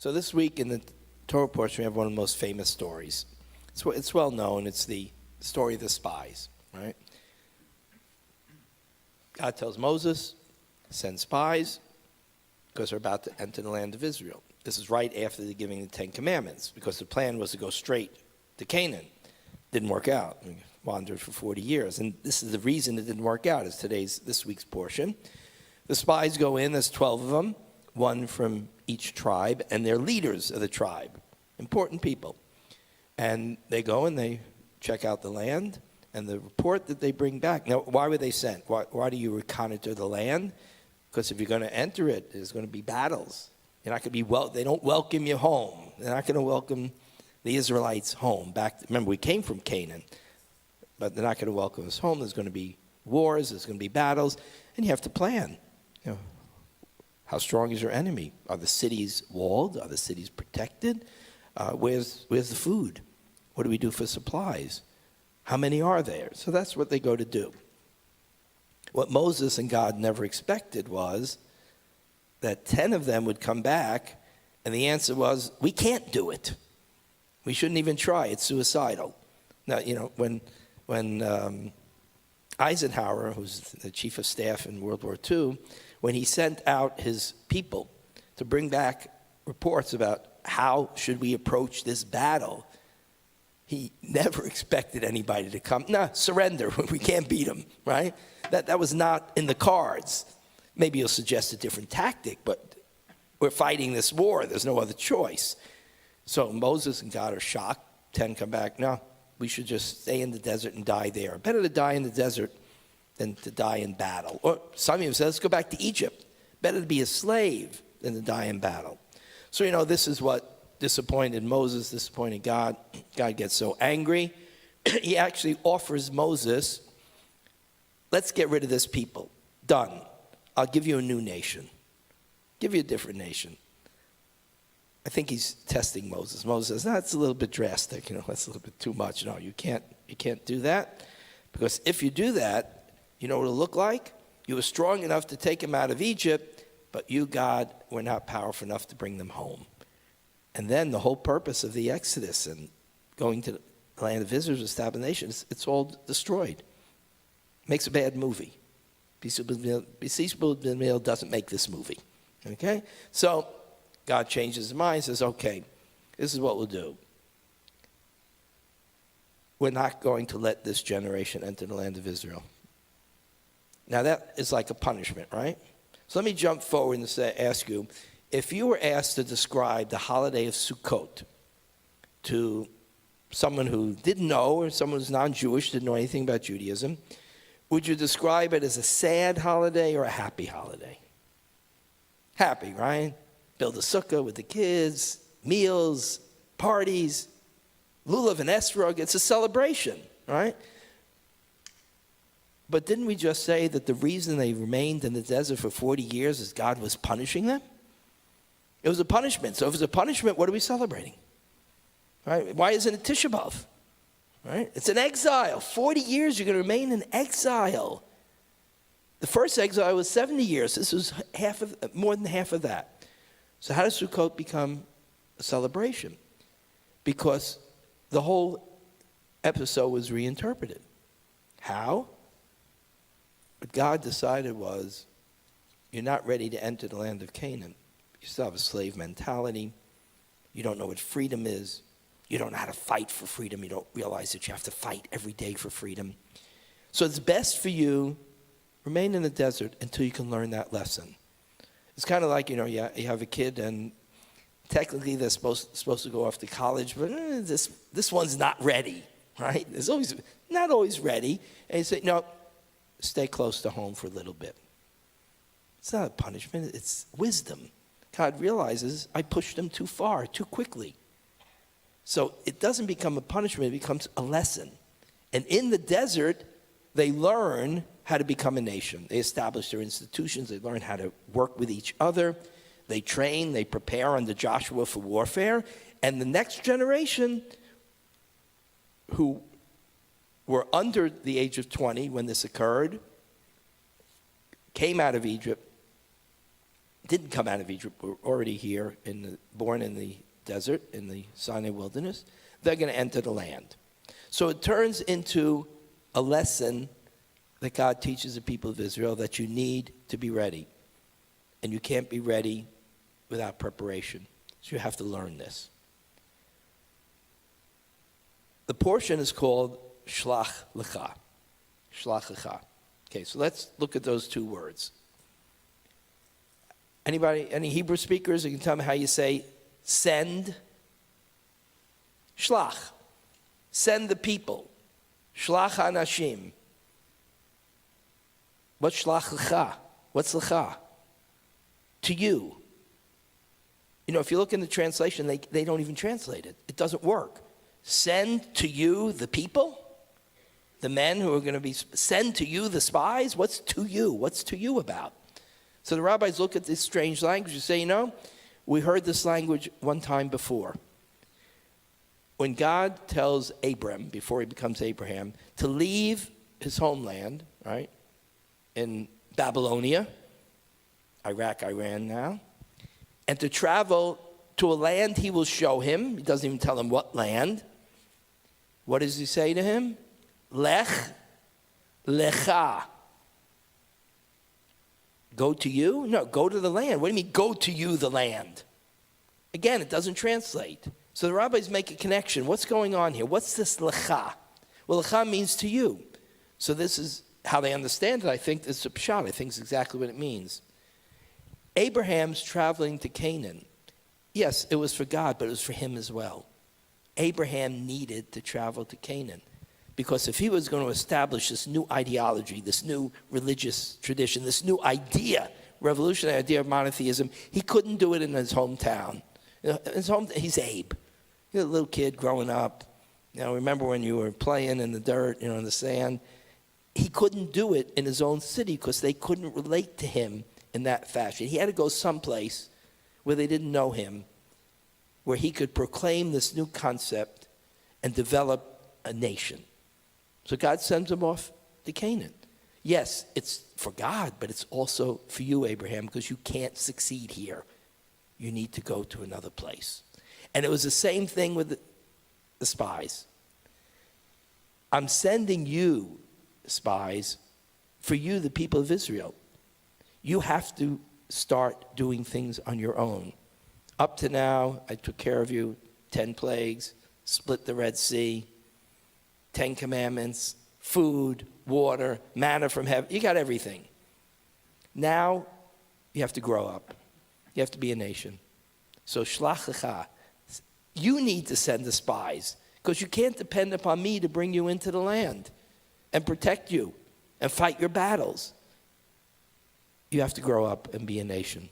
So this week in the Torah portion, we have one of the most famous stories. It's well known. It's the story of the spies, right? God tells Moses, send spies because they're about to enter the land of Israel. This is right after the giving of the Ten Commandments, because the plan was to go straight to Canaan. Didn't work out. We wandered for 40 years. And this is the reason it didn't work out, is this week's portion. The spies go in, there's 12 of them, one from each tribe, and they're leaders of the tribe, important people. And they go and they check out the land, and the report that they bring back. Now, why were they sent? Why do you reconnoiter the land? Because if you're going to enter it, there's going to be battles. You're not going to be they don't welcome you home. They're not going to welcome the Israelites home. Remember, we came from Canaan, but they're not going to welcome us home. There's going to be wars. There's going to be battles, and you have to plan. You know, how strong is your enemy? Are the cities walled? Are the cities protected? Where's the food? What do we do for supplies? How many are there? So that's what they go to do. What Moses and God never expected was that 10 of them would come back, and the answer was, we can't do it. We shouldn't even try. It's suicidal. Now, when Eisenhower, who's the chief of staff in World War II, when he sent out his people to bring back reports about how should we approach this battle, he never expected anybody to come, surrender, we can't beat them, right? That was not in the cards. Maybe he'll suggest a different tactic, but we're fighting this war. There's no other choice. So Moses and God are shocked. 10 come back. No, we should just stay in the desert and die there. Better to die in the desert than to die in battle. Or some of you say, let's go back to Egypt. Better to be a slave than to die in battle. So, this is what disappointed Moses, disappointed God. God gets so angry. He actually offers Moses, let's get rid of this people. Done. I'll give you a new nation. Give you a different nation. I think he's testing Moses. Moses says, it's a little bit drastic. That's a little bit too much. No, you can't do that. Because if you do that, you know what it'll look like? You were strong enough to take them out of Egypt, but you, God, were not powerful enough to bring them home. And then the whole purpose of the Exodus and going to the land of Israel, establish nations, it's all destroyed. Makes a bad movie. Peaceable Meal doesn't make this movie. Okay? So God changes his mind, says, okay, this is what we'll do. We're not going to let this generation enter the land of Israel. Now that is like a punishment, right? So let me jump forward and ask you, if you were asked to describe the holiday of Sukkot to someone who didn't know, or someone who's non-Jewish, didn't know anything about Judaism, would you describe it as a sad holiday or a happy holiday? Happy, right? Build a sukkah with the kids, meals, parties, lulav and esrog. It's a celebration, right? But didn't we just say that the reason they remained in the desert for 40 years is God was punishing them? It was a punishment. So if it's a punishment, what are we celebrating? Right? Why isn't it Tisha B'Av? Right? It's an exile. 40 years you're going to remain in exile. The first exile was 70 years. This was more than half of that. So how does Sukkot become a celebration? Because the whole episode was reinterpreted. How? What God decided was, you're not ready to enter the land of Canaan. You still have a slave mentality. You don't know what freedom is. You don't know how to fight for freedom. You don't realize that you have to fight every day for freedom. So it's best for you, remain in the desert until you can learn that lesson. It's kind of like, you have a kid and technically they're supposed to go off to college, but this one's not ready, right? It's always not always ready. And you say, no, stay close to home for a little bit. It's not a punishment, it's wisdom. God realizes I pushed them too far, too quickly. So it doesn't become a punishment, it becomes a lesson. And in the desert, they learn how to become a nation. They establish their institutions, they learn how to work with each other, they train, they prepare under Joshua for warfare. And the next generation who were under the age of 20 when this occurred, came out of Egypt, didn't come out of Egypt, were already here, born in the desert, in the Sinai wilderness. They're going to enter the land. So it turns into a lesson that God teaches the people of Israel that you need to be ready. And you can't be ready without preparation. So you have to learn this. The portion is called Shlach Lecha. Shlach Lecha. Okay, so let's look at those two words. Anybody, any Hebrew speakers, you can tell me how you say send? Shlach. Send the people. Shlach Anashim. What's Shlach Lecha? What's Lecha? To you. You know, if you look in the translation, they don't even translate it. It doesn't work. Send to you the people? The men who are going to be, send to you the spies? What's to you? What's to you about? So the rabbis look at this strange language and say, you know, we heard this language one time before. When God tells Abram, before he becomes Abraham, to leave his homeland, right, in Babylonia, Iraq, Iran now, and to travel to a land he will show him. He doesn't even tell him what land. What does he say to him? Lech lecha. Go to you? No, go to the land. What do you mean, go to you, the land? Again, it doesn't translate. So the rabbis make a connection. What's going on here? What's this lecha? Well, lecha means to you. So this is how they understand it. I think it's a pshat. I think it's exactly what it means. Abraham's traveling to Canaan. Yes, it was for God, but it was for him as well. Abraham needed to travel to Canaan. Because if he was going to establish this new ideology, this new religious tradition, this new idea, revolutionary idea of monotheism, he couldn't do it in his hometown. He's Abe. He's a little kid growing up. You know, remember when you were playing in the dirt, in the sand? He couldn't do it in his own city because they couldn't relate to him in that fashion. He had to go someplace where they didn't know him, where he could proclaim this new concept and develop a nation. So God sends him off to Canaan. Yes, it's for God, but it's also for you, Abraham, because you can't succeed here. You need to go to another place. And it was the same thing with the spies. I'm sending you, spies, for you, the people of Israel. You have to start doing things on your own. Up to now, I took care of you, 10 plagues, split the Red Sea, 10 commandments, food, water, manna from heaven. You got everything. Now, you have to grow up. You have to be a nation. So, shlach lecha. You need to send the spies because you can't depend upon me to bring you into the land and protect you and fight your battles. You have to grow up and be a nation.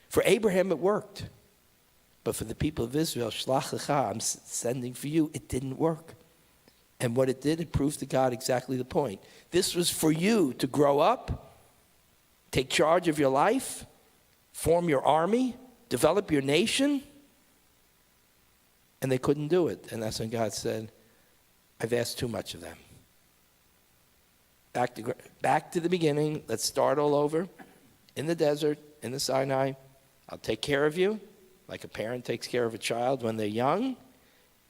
For Abraham, it worked. But for the people of Israel, shlach lecha, I'm sending for you, it didn't work. And what it did, it proved to God exactly the point. This was for you to grow up, take charge of your life, form your army, develop your nation. And they couldn't do it. And that's when God said, I've asked too much of them. Back to the beginning. Let's start all over. In the desert, in the Sinai. I'll take care of you like a parent takes care of a child when they're young.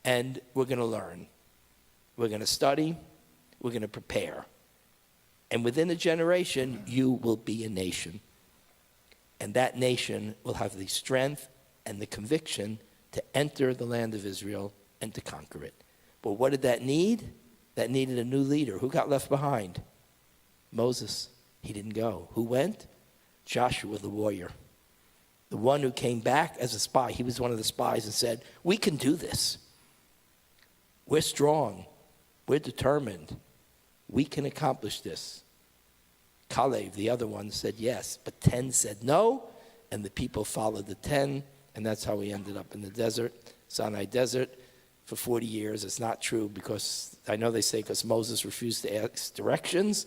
And we're going to learn. We're going to study. We're going to prepare. And within a generation, you will be a nation. And that nation will have the strength and the conviction to enter the land of Israel and to conquer it. But what did that need? That needed a new leader. Who got left behind? Moses. He didn't go. Who went? Joshua, the warrior. The one who came back as a spy. He was one of the spies and said, we can do this. We're strong. We're determined. We can accomplish this. Caleb, the other one, said yes, but 10 said no, and the people followed the 10, and that's how we ended up in the desert, Sinai Desert, for 40 years. It's not true because I know they say because Moses refused to ask directions.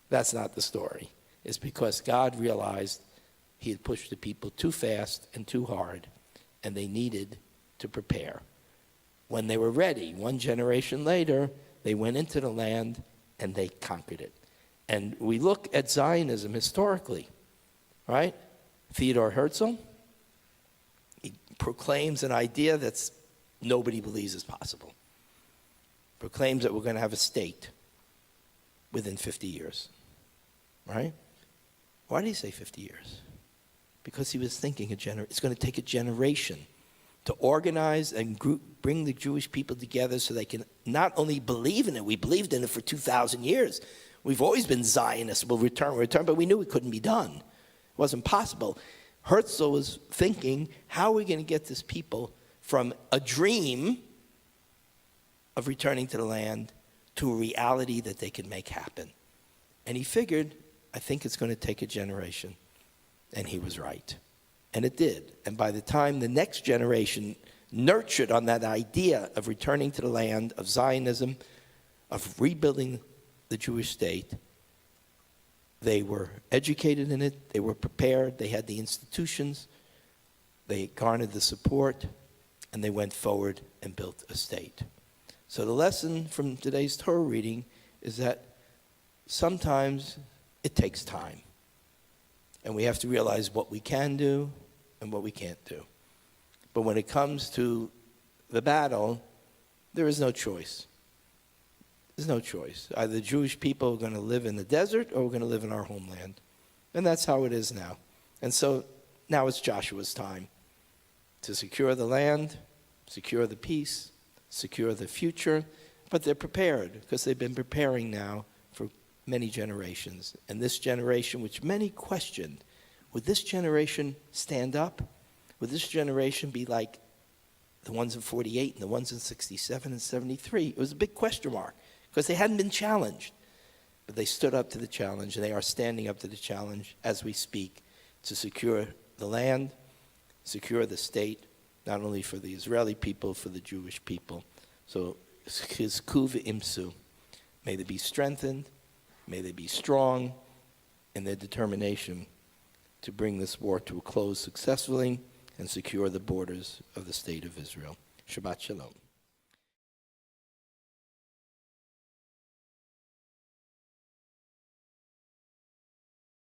That's not the story. It's because God realized he had pushed the people too fast and too hard, and they needed to prepare. When they were ready, one generation later, they went into the land and they conquered it. And we look at Zionism historically. right? Theodor Herzl, he proclaims an idea that's nobody believes is possible. Proclaims that we're going to have a state within 50 years, right? Why did he say 50 years? Because he was thinking it's going to take a generation to organize and bring the Jewish people together so they can not only believe in it, we believed in it for 2,000 years. We've always been Zionists, we'll return, but we knew it couldn't be done. It wasn't possible. Herzl was thinking, how are we going to get this people from a dream of returning to the land to a reality that they could make happen? And he figured, I think it's going to take a generation. And he was right. And it did. And by the time the next generation nurtured on that idea of returning to the land, of Zionism, of rebuilding the Jewish state, they were educated in it, they were prepared, they had the institutions, they garnered the support, and they went forward and built a state. So the lesson from today's Torah reading is that sometimes it takes time. And we have to realize what we can do and what we can't do. But when it comes to the battle, there is no choice. There's no choice. Either the Jewish people are going to live in the desert or we're going to live in our homeland. And that's how it is now. And so now it's Joshua's time to secure the land, secure the peace, secure the future. But they're prepared because they've been preparing now for many generations. And this generation, which many questioned, would this generation stand up? Would this generation be like the ones in 48 and the ones in 67 and 73? It was a big question mark because they hadn't been challenged. But they stood up to the challenge, and they are standing up to the challenge as we speak to secure the land, secure the state, not only for the Israeli people, for the Jewish people. So, Chizku v'imsu. May they be strengthened, may they be strong in their determination to bring this war to a close successfully and secure the borders of the state of Israel. Shabbat Shalom.